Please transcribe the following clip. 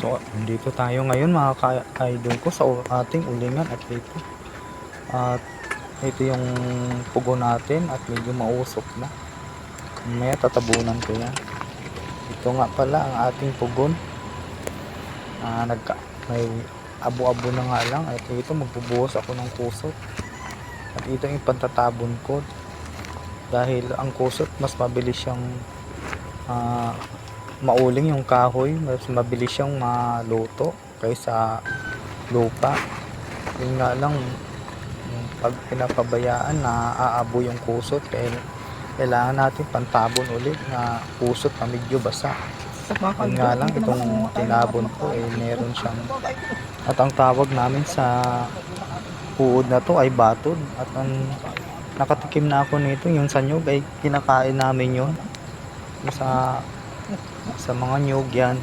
So, dito tayo ngayon mga ka-idol ko sa ating ulingan at ito. At ito yung pugo natin at medyo mausok na. Mamaya tatabunan ko yan. Ito nga pala ang ating pugon. May abo-abo na nga lang. At ito magbubuhos ako ng kusot. At ito yung pantatabon ko. Dahil ang kusot mas mabilis siyang mauling yung kahoy, mas mabilis siyang maluto kaysa lupa. Yun nga lang, pag pinapabayaan na aabo yung kusot, kailangan natin pantabon ulit na kusot na medyo basa. Yun nga lang, itong tinabon ko meron siyang, at ang tawag namin sa uod na to ay batod. At ang nakatikim na ako nito, yung sa nyug ay kinakain namin yun sa mga nyug yan,